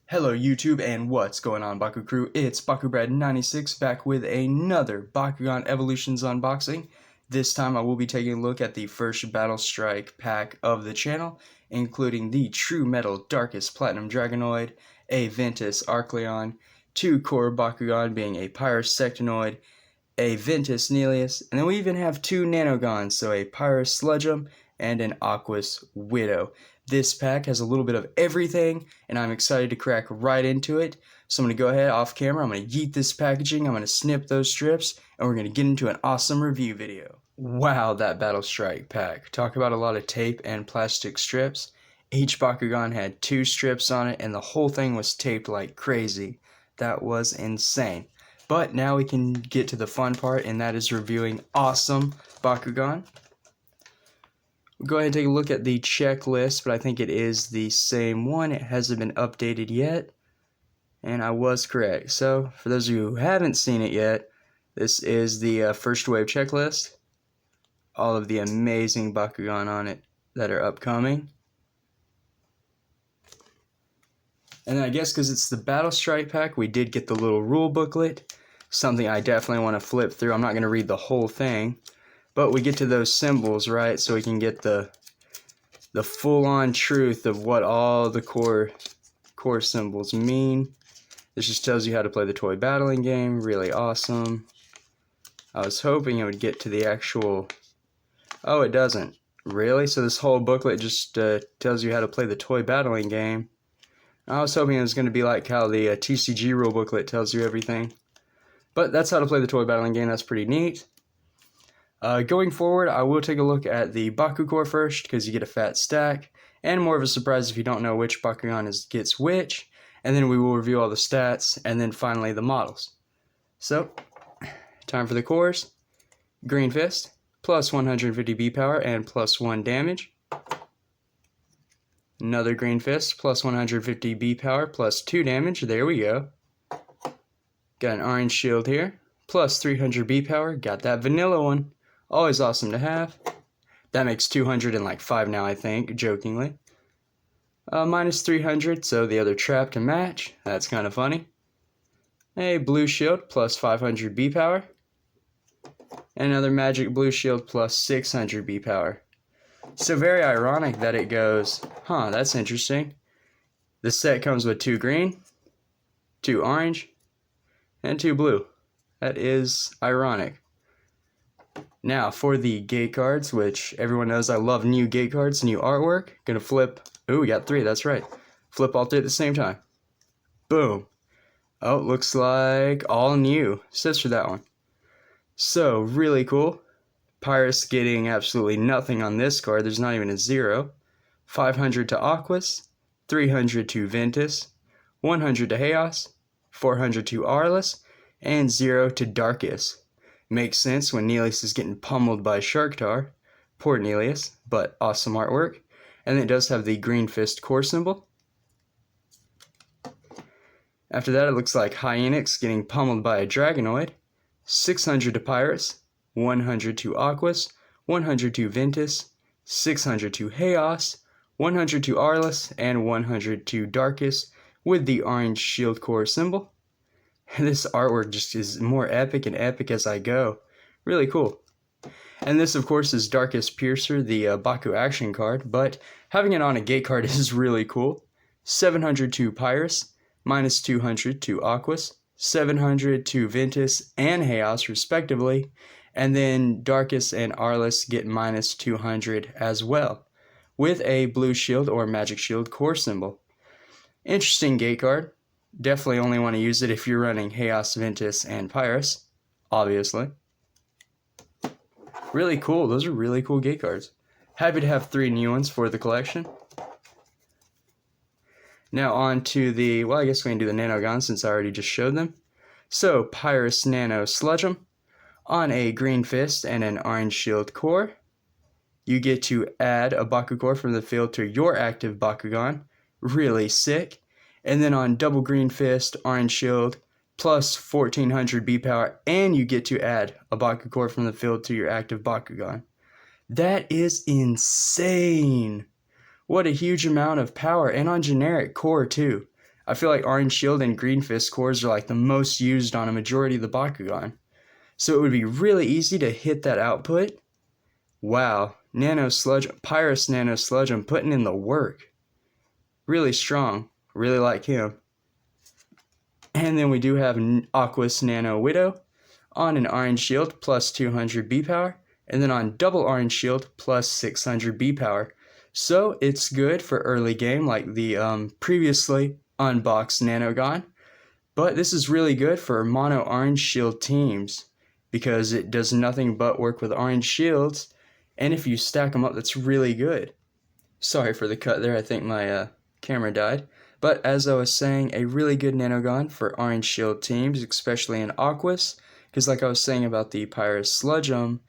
Hello YouTube and what's going on Bakucrew? It's BakuBread96 back with another Bakugan Evolutions unboxing. This time I will be taking a look at the first Battle Strike pack of the channel, including the True Metal Darkus Platinum Dragonoid, a Ventus Arcleon, 2 core Bakugan being a Pyrus Sectanoid, a Ventus Nelius, and then we even have 2 Nanoguns, so a Pyrus Sledgeum and an Aquas Widow. This pack has a little bit of everything, and I'm excited to crack right into it. So I'm going to go ahead off camera, I'm going to yeet this packaging, I'm going to snip those strips, and we're going to get into an awesome review video. Wow, that Battle Strike pack. Talk about a lot of tape and plastic strips. Each Bakugan had 2 strips on it, and the whole thing was taped like crazy. That was insane. But now we can get to the fun part, and that is reviewing awesome Bakugan. We'll go ahead and take a look at the checklist, but I think it is the same one. It hasn't been updated yet, and I was correct. So, for those of you who haven't seen it yet, this is the first wave checklist. All of the amazing Bakugan on it that are upcoming. And then I guess because it's the Battle Strike pack, we did get the little rule booklet. Something I definitely want to flip through. I'm not going to read the whole thing. But we get to those symbols, right? So we can get the full-on truth of what all the core symbols mean. This just tells you how to play the toy battling game. Really awesome. I was hoping it would get to the actual... Oh, it doesn't. Really? So this whole booklet just tells you how to play the toy battling game. I was hoping it was going to be like how the TCG rule booklet tells you everything. But that's how to play the toy battling game. That's pretty neat. Going forward, I will take a look at the Baku Core first, because you get a fat stack, and more of a surprise if you don't know which Bakugan gets which, and then we will review all the stats, and then finally the models. So, time for the cores. Green Fist, plus 150 B power and plus 1 damage. Another Green Fist, plus 150 B power, plus 2 damage, there we go. Got an Orange Shield here, plus 300 B power, got that vanilla one. Always awesome to have. That makes 205 now, I think, jokingly. Minus 300, so the other trap to match. That's kind of funny. A Blue Shield, plus 500 B power. And another Magic Blue Shield, plus 600 B power. So very ironic that it goes, that's interesting. The set comes with 2 green, 2 orange, and 2 blue. That is ironic. Now, for the gate cards, which everyone knows I love new gate cards, new artwork. Gonna flip. Ooh, we got 3, that's right. Flip all 3 at the same time. Boom. Oh, looks like all new. Says for that one. So, really cool. Pyrus getting absolutely nothing on this card. There's not even a 0. 500 to Aquas, 300 to Ventus, 100 to Chaos, 400 to Arliss, and 0 to Darkus. Makes sense when Nelius is getting pummeled by Sharktar. Poor Nelius, but awesome artwork. And then it does have the Green Fist core symbol. After that, it looks like Hyenix getting pummeled by a Dragonoid. 600 to Pyrus, 100 to Aquas, 100 to Ventus, 600 to Chaos, 100 to Arliss, and 100 to Darkus with the orange shield core symbol. This artwork just is more epic and epic as I go. Really cool. And this, of course, is Darkus Piercer, the Baku action card, but having it on a gate card is really cool. 700 to Pyrus, minus 200 to Aquas, 700 to Ventus and Chaos, respectively, and then Darkus and Arliss get minus 200 as well, with a blue shield or magic shield core symbol. Interesting gate card. Definitely only want to use it if you're running Chaos, Ventus, and Pyrus, obviously. Really cool. Those are really cool gate cards. Happy to have 3 new ones for the collection. Now on to the, well, I guess we can do the Nanogun since I already just showed them. So, Pyrus Nano Sledgeum on a Green Fist and an Orange Shield core. You get to add a Baku Core from the field to your active Bakugan. Really sick. And then on double Green Fist, Orange Shield, plus 1400 B power, and you get to add a Baku Core from the field to your active Bakugan. That is insane. What a huge amount of power, and on generic core too. I feel like Orange Shield and Green Fist cores are like the most used on a majority of the Bakugan. So it would be really easy to hit that output. Wow, Nano Sludge, Pyrus Nano Sludge, I'm putting in the work. Really strong, really like him. And then we do have Aquas Nano Widow on an Orange Shield plus 200 B power, and then on double Orange Shield plus 600 B power. So it's good for early game like the previously unboxed Nanogun, but this is really good for mono Orange Shield teams because it does nothing but work with Orange Shields, and if you stack them up, that's really good. Sorry for the cut there, I think my camera died. But as I was saying, a really good Nanogun for Orange Shield teams, especially in Aquas, because like I was saying about the Pyrus Sludgeum,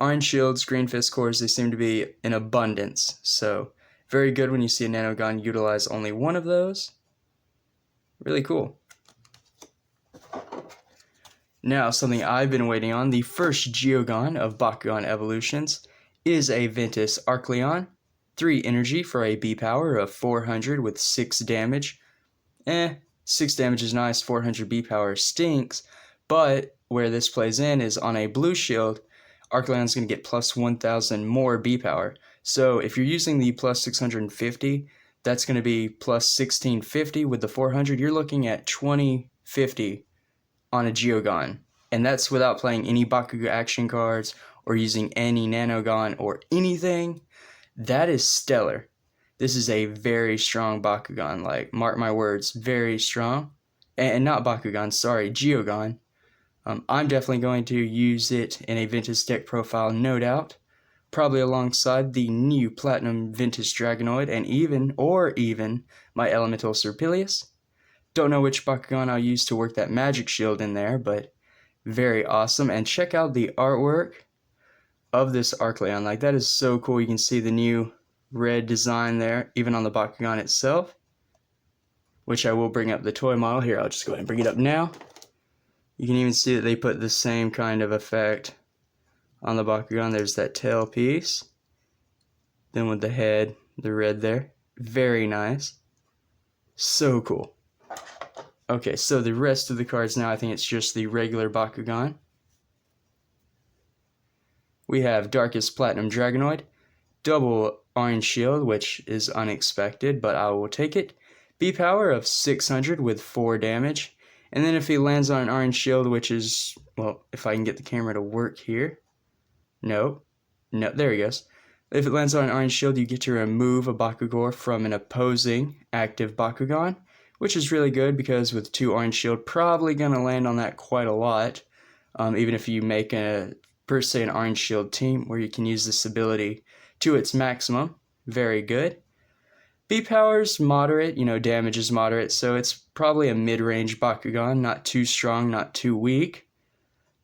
Orange Shields, Green Fist cores, they seem to be in abundance. So very good when you see a Nanogun utilize only one of those. Really cool. Now, something I've been waiting on, the first Geogun of Bakugan Evolutions, is a Ventus Arcleon. 3 energy for a B power of 400 with 6 damage. 6 damage is nice, 400 B power stinks, but where this plays in is on a blue shield, Arcleon's going to get plus 1000 more B power. So if you're using the plus 650, that's going to be plus 1650 with the 400. You're looking at 2050 on a Geogun, and that's without playing any Bakugan action cards or using any Nanogun or anything. That is stellar. This is a very strong Bakugan, like, mark my words, very strong. And not Bakugan, sorry, Geogun. I'm definitely going to use it in a Ventus deck profile, no doubt. Probably alongside the new Platinum Ventus Dragonoid and even my Elemental Serpilius. Don't know which Bakugan I'll use to work that magic shield in there, but very awesome. And check out the artwork of this Arcleon. Like, that is so cool. You can see the new red design there, even on the Bakugan itself, which I will bring up the toy model here. I'll just go ahead and bring it up now. You can even see that they put the same kind of effect on the Bakugan. There's that tail piece, then with the head, the red there. Very nice. So cool. Okay, so the rest of the cards now, I think it's just the regular Bakugan. We have Darkus Platinum Dragonoid, double Orange Shield, which is unexpected, but I will take it. B power of 600 with 4 damage. And then if he lands on an Orange Shield, which is, well, if I can get the camera to work here. No, there he goes. If it lands on an Orange Shield, you get to remove a Baku Core from an opposing active Bakugan, which is really good because with 2 Orange Shield, probably going to land on that quite a lot. Even if you make per se an Orange Shield team where you can use this ability to its maximum. Very good. B power's moderate, damage is moderate, so it's probably a mid-range Bakugan, not too strong, not too weak.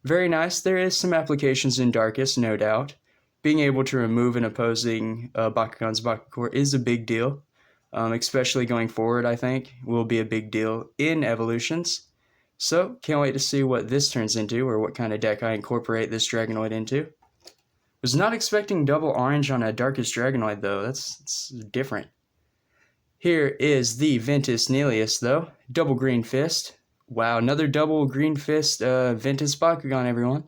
Very nice. There is some applications in Darkus, no doubt. Being able to remove an opposing Bakugan's Baku Core is a big deal, especially going forward, I think, will be a big deal in Evolutions. So, can't wait to see what this turns into, or what kind of deck I incorporate this Dragonoid into. Was not expecting double orange on a Darkus Dragonoid, though. That's different. Here is the Ventus Nelius, though. Double Green Fist. Wow, another double Green Fist Ventus Bakugan, everyone.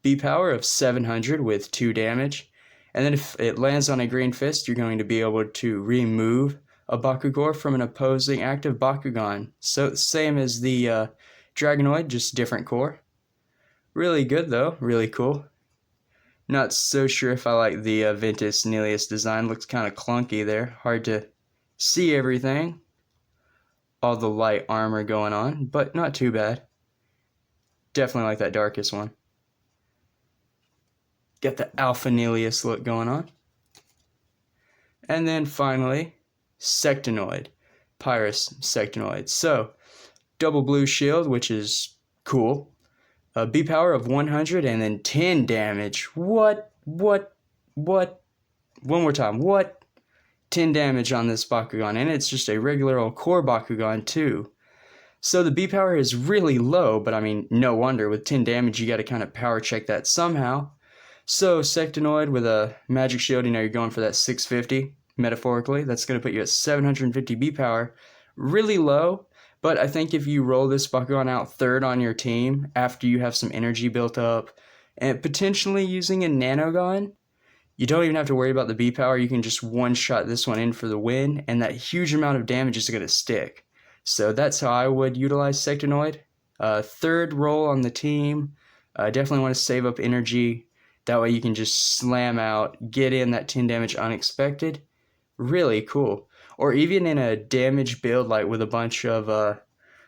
B power of 700 with 2 damage. And then if it lands on a Green Fist, you're going to be able to remove a Baku Core from an opposing active Bakugan. So, same as the Dragonoid, just different core. Really good, though. Really cool. Not so sure if I like the Ventus Nelius design. Looks kind of clunky there. Hard to see everything. All the light armor going on, but not too bad. Definitely like that Darkus one. Got the Alpha Nelius look going on. And then finally, Sectinoid. Pyrus Sectanoid. So, double blue shield, which is cool. B power of 100 and then 10 damage. What? One more time. What? 10 damage on this Bakugan, and it's just a regular old core Bakugan too. So the B power is really low, but I mean, no wonder. With 10 damage, you got to kind of power check that somehow. So Sectinoid with a magic shield, you're going for that 650, metaphorically. That's going to put you at 750 B power. Really low, but I think if you roll this Bakugan out third on your team after you have some energy built up and potentially using a Nanogun, you don't even have to worry about the B power. You can just one-shot this one in for the win, and that huge amount of damage is going to stick. So that's how I would utilize Sectinoid. Third roll on the team. Definitely want to save up energy. That way you can just slam out, get in that 10 damage unexpected. Really cool. Or even in a damage build, like with a bunch of,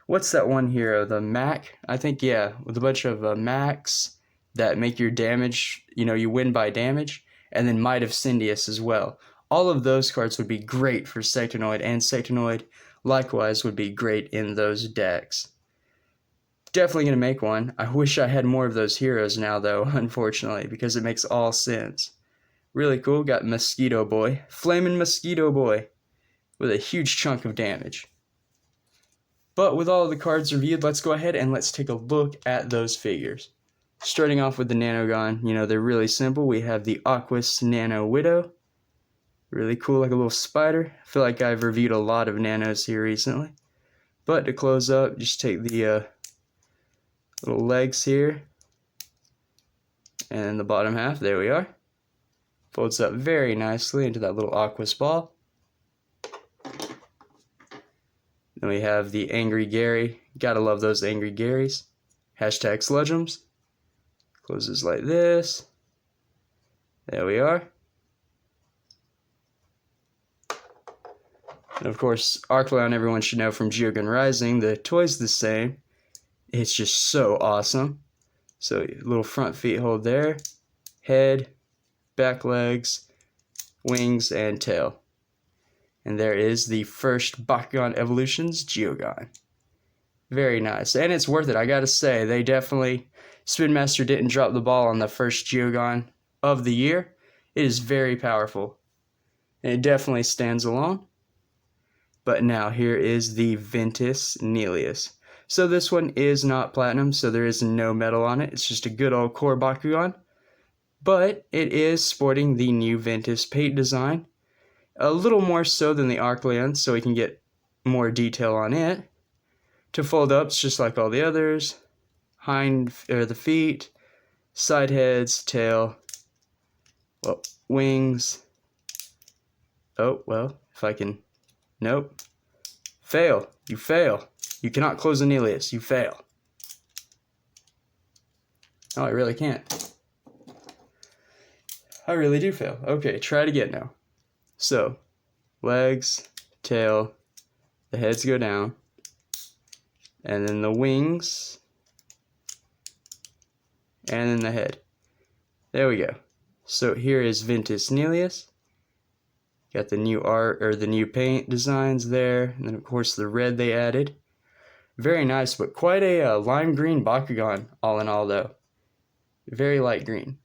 what's that one hero? The Mac? I think, yeah, with a bunch of Macs that make your damage, you win by damage. And then Might of Syndius as well. All of those cards would be great for Sectinoid, and Sectinoid likewise would be great in those decks. Definitely going to make one. I wish I had more of those heroes now, though, unfortunately, because it makes all sense. Really cool. Got Mosquito Boy. Flamin' Mosquito Boy with a huge chunk of damage. But with all of the cards reviewed, let's go ahead and let's take a look at those figures. Starting off with the Nanogun, they're really simple. We have the Aquas Nano Widow. Really cool, like a little spider. I feel like I've reviewed a lot of nanos here recently. But to close up, just take the little legs here. And the bottom half, there we are. Folds up very nicely into that little Aquas ball. Then we have the Angry Gary. Gotta love those Angry Garys. Hashtag Sludgeums. Closes like this. There we are. And of course, Arcleon, everyone should know from Geogun Rising, the toy's the same. It's just so awesome. So, little front feet hold there. Head, back legs, wings, and tail. And there is the first Bakugan Evolutions Geogun. Very nice. And it's worth it, I gotta say. They definitely... Spinmaster didn't drop the ball on the first Geogun of the year. It is very powerful. And it definitely stands alone. But now here is the Ventus Arcleon. So this one is not platinum, so there is no metal on it. It's just a good old core Bakugan. But it is sporting the new Ventus paint design. A little more so than the Arcleon, so we can get more detail on it. To fold up, it's just like all the others. The feet, side heads, tail, well, wings. Oh, well, if I can, nope. Fail, you fail. You cannot close the Arcleon, you fail. Oh, I really can't. I really do fail. Okay, try it again now. So, legs, tail, the heads go down, and then the wings, and then the head. There we go. So here is Ventus Arcleon. Got the new art, or the new paint designs there, and then of course the red they added. Very nice, but quite a lime green Bakugan, all in all though. Very light green.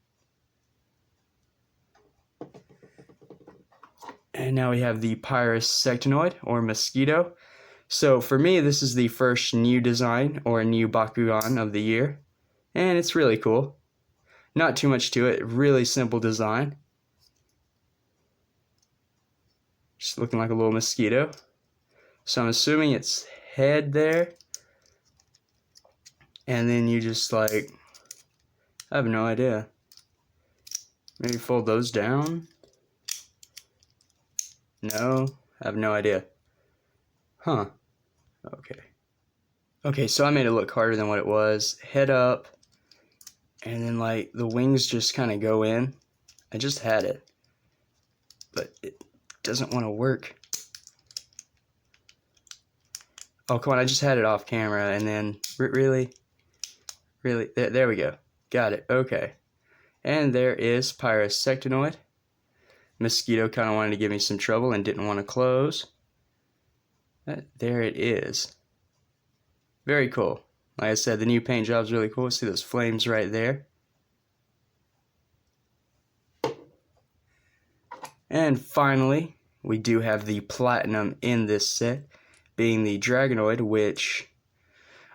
And now we have the Pyrus Sectanoid, or Mosquito. So for me, this is the first new design, or new Bakugan of the year. And it's really cool. Not too much to it, really simple design. Just looking like a little mosquito. So I'm assuming it's head there. And then you just like, I have no idea. Maybe fold those down? No, I have no idea. Huh. Okay. Okay, so I made it look harder than what it was. Head up. And then like the wings just kind of go in. I just had it. But it doesn't want to work. Oh, come on, I just had it off camera and then, really? There we go. Got it, okay. And there is Pyrus Sectanoid. Mosquito kind of wanted to give me some trouble and didn't want to close. There it is. Very cool. Like I said, the new paint job is really cool. See those flames right there. And finally, we do have the platinum in this set, being the Dragonoid, which,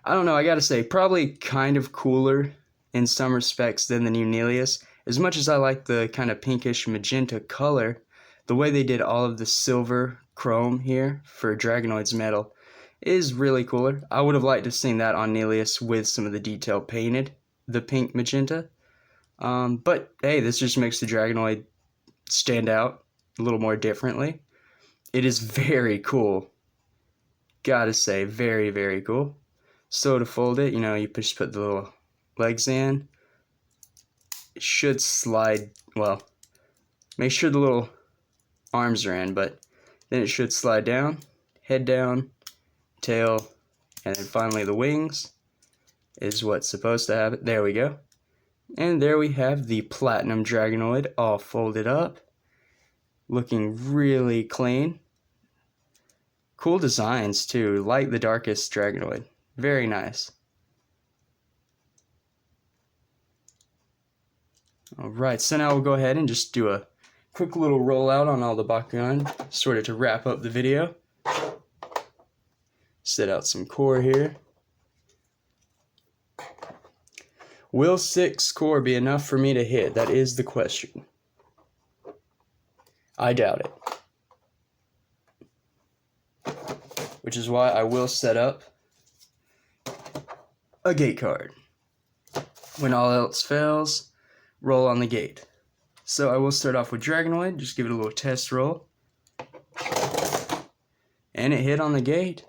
I don't know, I gotta say, probably kind of cooler in some respects than the new Arcleon. As much as I like the kind of pinkish magenta color, the way they did all of the silver chrome here for Dragonoid's metal is really cooler. I would have liked to have seen that on Neleus with some of the detail painted, the pink magenta. But hey, this just makes the Dragonoid stand out a little more differently. It is very cool. Gotta say, very, very cool. So to fold it, you just put the little legs in. It should slide, well, make sure the little arms are in, but then it should slide down, head down, tail, and then finally the wings is what's supposed to have it. There we go. And there we have the Platinum Dragonoid all folded up, looking really clean. Cool designs too, like the Darkus Dragonoid. Very nice. Alright, so now we'll go ahead and just do a quick little rollout on all the Bakugan, sort of to wrap up the video. Set out some core here. Will 6 core be enough for me to hit? That is the question. I doubt it. Which is why I will set up a gate card. When all else fails, roll on the gate. So I will start off with Dragonoid, just give it a little test roll. And it hit on the gate.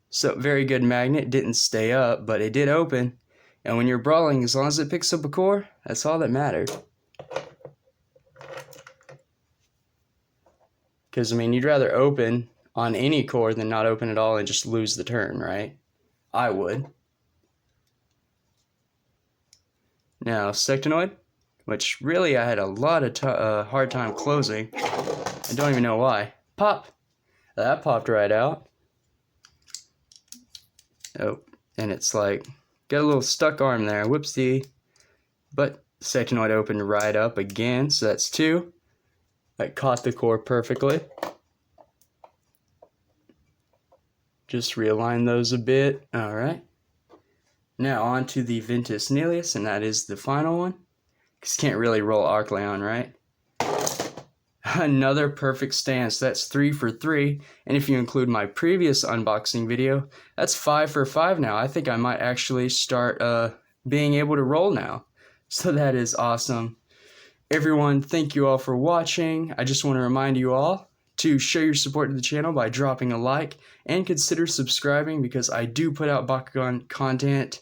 So very good magnet, didn't stay up, but it did open. And when you're brawling, as long as it picks up a core, that's all that mattered. Because, I mean, you'd rather open on any core than not open at all and just lose the turn, right? I would. Now, Sectinoid, which really I had a lot of hard time closing. I don't even know why. Pop! That popped right out. Oh, and it's like, got a little stuck arm there, whoopsie. But Sectinoid opened right up again, so that's 2. That caught the core perfectly. Just realign those a bit. Alright. Now on to the Ventus Neleus, and that is the final one. Because you can't really roll Arcleon, right? Another perfect stance. That's 3 for 3. And if you include my previous unboxing video, that's 5 for 5 now. I think I might actually start being able to roll now. So that is awesome. Everyone, thank you all for watching. I just want to remind you all to show your support to the channel by dropping a like and consider subscribing, because I do put out Bakugan content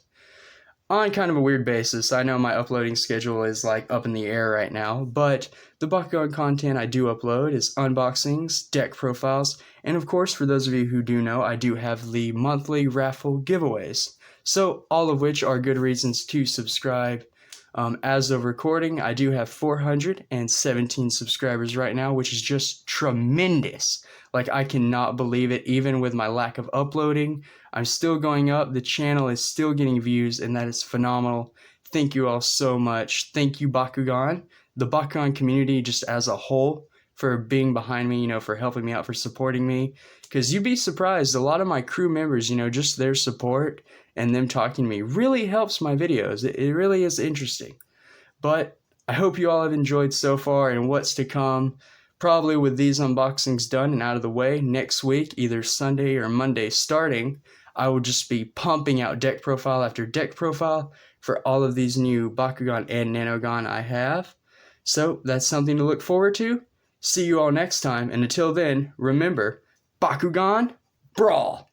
on kind of a weird basis. I know my uploading schedule is like up in the air right now, but the Bakugan content I do upload is unboxings, deck profiles, and of course, for those of you who do know, I do have the monthly raffle giveaways. So all of which are good reasons to subscribe. As of recording, I do have 417 subscribers right now, which is just tremendous. Like, I cannot believe it. Even with my lack of uploading, I'm still going up. The channel is still getting views, and that is phenomenal. Thank you all so much. Thank you, Bakugan, the Bakugan community just as a whole, for being behind me, for helping me out, for supporting me. Because you'd be surprised, a lot of my crew members, just their support and them talking to me really helps my videos. It really is interesting. But I hope you all have enjoyed so far, and what's to come. Probably with these unboxings done and out of the way, next week, either Sunday or Monday starting, I will just be pumping out deck profile after deck profile for all of these new Bakugan and Nanogun I have. So that's something to look forward to. See you all next time, and until then, remember, Bakugan, brawl!